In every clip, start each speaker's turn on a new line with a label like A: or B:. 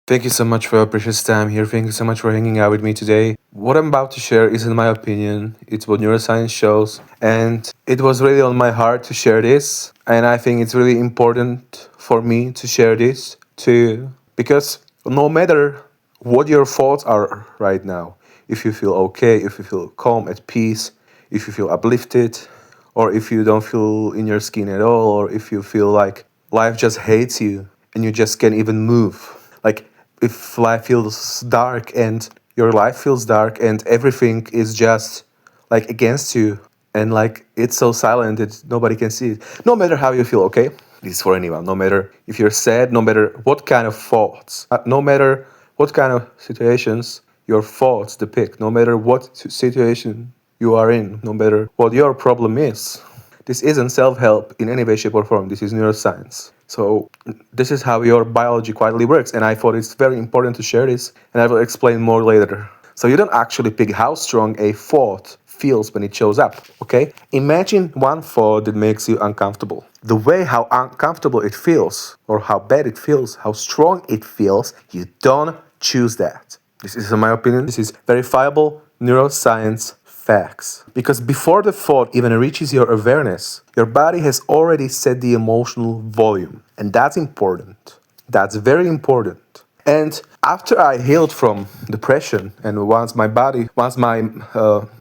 A: Thank you so much for your precious time here. Thank you so much for hanging out with me today. What I'm about to share is, in my opinion, it's what neuroscience shows, and it was really on my heart to share this. And I think it's really important for me to share this to you because no matter what your thoughts are right now, if you feel okay, if you feel calm, at peace, if you feel uplifted, or if you don't feel in your skin at all, or if you feel like life just hates you and you just can't even move. Like if life feels dark and your life feels dark and everything is just like against you and like it's so silent that nobody can see it. No matter how you feel, okay? This is for anyone. No matter if you're sad, no matter what kind of thoughts, no matter what kind of situations your thoughts depict, no matter what situation you are in, no matter what your problem is. This isn't self-help in any way, shape, or form. This is neuroscience. So this is how your biology quietly works, and I thought it's very important to share this, and I will explain more later. So you don't actually pick how strong a thought feels when it shows up, okay? Imagine one thought that makes you uncomfortable. The way how uncomfortable it feels, or how bad it feels, how strong it feels, you don't choose that. This is, in my opinion, this is verifiable neuroscience facts. Because before the thought even reaches your awareness, your body has already set the emotional volume. And that's important. That's very important. And after I healed from depression, and once my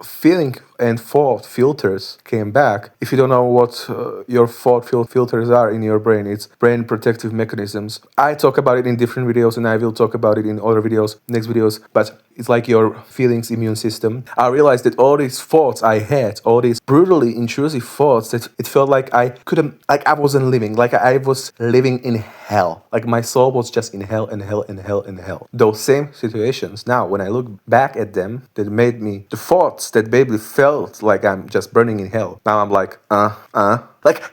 A: feeling and thought filters came back, if you don't know what your thought filters are in your brain, it's brain protective mechanisms. I talk about it in different videos, and I will talk about it in other videos, next videos, but it's like your feelings immune system. I realized that all these thoughts I had, all these brutally intrusive thoughts, that it felt like I couldn't, like I wasn't living, like I was living in hell. Like my soul was just in hell and hell and hell and hell. Those same situations, now when I look back at them, that made me, the thoughts that basically felt like I'm just burning in hell. Now I'm like, like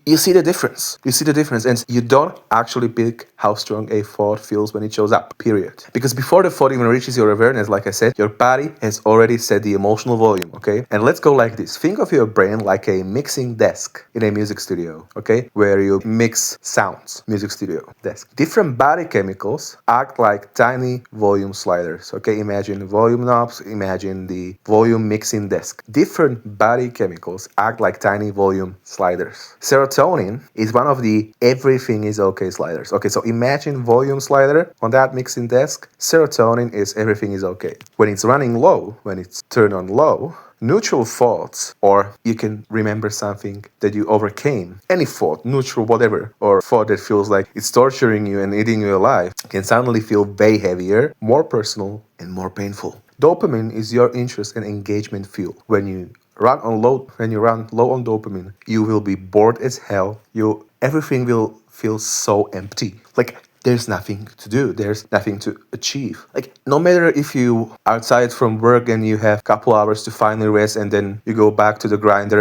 A: you see the difference. You see the difference, and you don't actually pick how strong a thought feels when it shows up, period. Because before the thought even reaches your awareness, like I said, your body has already set the emotional volume, okay? And let's go like this. Think of your brain like a mixing desk in a music studio, okay? Where you mix sounds, music studio desk. Different body chemicals act like tiny volume sliders, okay? Imagine volume knobs, imagine the volume mixing desk. Different body chemicals act like tiny volume sliders. Serotonin is one of the everything is okay sliders. Okay, so imagine volume slider on that mixing desk. Serotonin is everything is okay. When it's running low, when it's turned on low, neutral thoughts, or you can remember something that you overcame, any thought, neutral, whatever, or thought that feels like it's torturing you and eating you alive, can suddenly feel way heavier, more personal, and more painful. Dopamine is your interest and engagement fuel. When you run low on dopamine, you will be bored as hell. Everything will feel so empty. Like there's nothing to do. There's nothing to achieve. Like no matter if you outside from work and you have a couple hours to finally rest and then you go back to the grind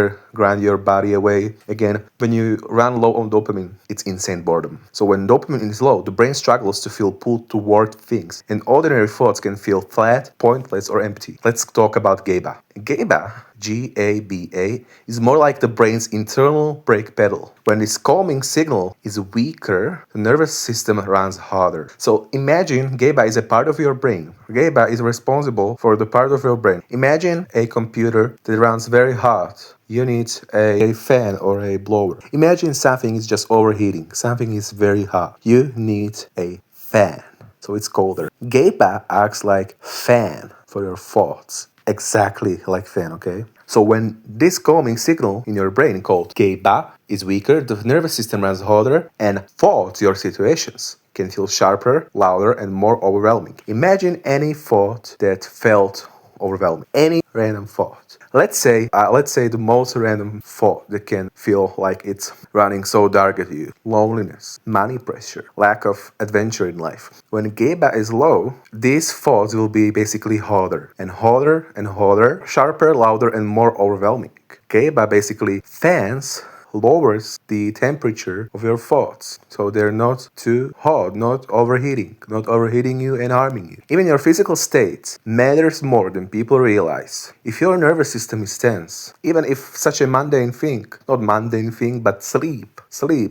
A: your body away again. When you run low on dopamine, it's insane boredom. So when dopamine is low, the brain struggles to feel pulled toward things, and ordinary thoughts can feel flat, pointless, or empty. Let's talk about GABA. GABA, GABA, is more like the brain's internal brake pedal. When this calming signal is weaker, the nervous system runs harder. So imagine GABA is a part of your brain. GABA is responsible for the part of your brain. Imagine a computer that runs very hard. You need a fan or a blower. Imagine something is just overheating. Something is very hot. You need a fan. So it's colder. GABA acts like fan for your thoughts. Exactly like fan, okay? So when this calming signal in your brain called GABA is weaker, the nervous system runs harder and thoughts, your situations, can feel sharper, louder, and more overwhelming. Imagine any thought that felt overwhelming. Any random thought. Let's say the most random thought that can feel like it's running so dark at you. Loneliness, money pressure, lack of adventure in life. When GABA is low, these thoughts will be basically harder and harder and harder, sharper, louder, and more overwhelming. GABA basically fans lowers the temperature of your thoughts. So they're not too hot, not overheating you and harming you. Even your physical state matters more than people realize. If your nervous system is tense, even if such a mundane thing, not mundane thing, but sleep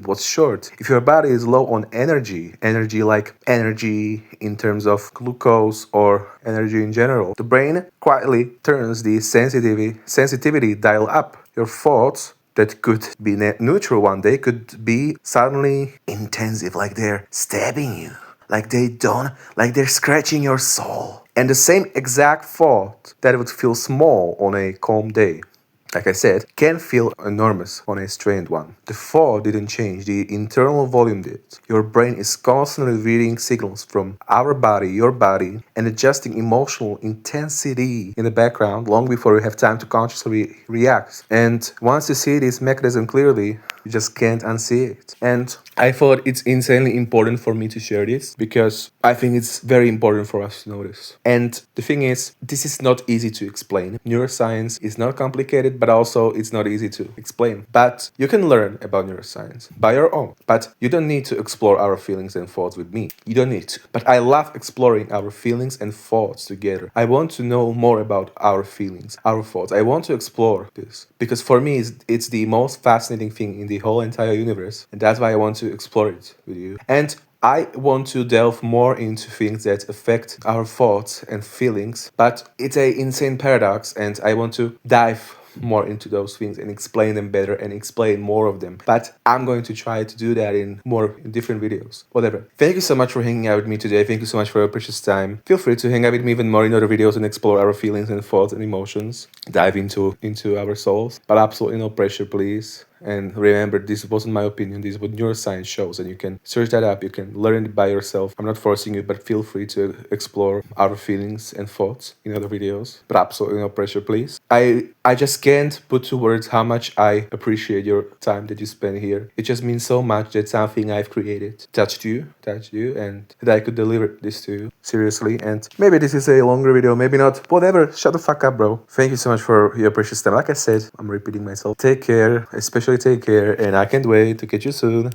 A: was short. If your body is low on energy like energy in terms of glucose or energy in general, the brain quietly turns the sensitivity dial up. Your thoughts that could be neutral one day could be suddenly intensive, like they're stabbing you, like they're scratching your soul. And the same exact thought that would feel small on a calm day, like I said, can feel enormous on a strained one. The thought didn't change, the internal volume did. Your brain is constantly reading signals from our body, your body, and adjusting emotional intensity in the background long before you have time to consciously react. And once you see this mechanism clearly, you just can't unsee it. And I thought it's insanely important for me to share this because I think it's very important for us to know this. And the thing is, this is not easy to explain. Neuroscience is not complicated, but also it's not easy to explain. But you can learn about neuroscience by your own. But you don't need to explore our feelings and thoughts with me. You don't need to. But I love exploring our feelings and thoughts together. I want to know more about our feelings, our thoughts. I want to explore this because for me, it's the most fascinating thing in the whole entire universe. And that's why I want to explore it with you. And I want to delve more into things that affect our thoughts and feelings, but it's an insane paradox, and I want to dive more into those things and explain them better and explain more of them. But I'm going to try to do that in different videos. Whatever. Thank you so much for hanging out with me today. Thank you so much for your precious time. Feel free to hang out with me even more in other videos and explore our feelings and thoughts and emotions. Dive into our souls. But absolutely no pressure, please. And remember, this wasn't my opinion. This is what neuroscience shows, and you can search that up. You can learn it by yourself. I'm not forcing you, but feel free to explore our feelings and thoughts in other videos. But absolutely no pressure, please. I just can't put to words how much I appreciate your time that you spend here. It just means so much that something I've created touched you, and that I could deliver this to you. Seriously. And maybe this is a longer video, maybe not. Whatever. Shut the fuck up, bro. Thank you so much for your precious time. Like I said, I'm repeating myself. Take care, especially take care, and I can't wait to catch you soon.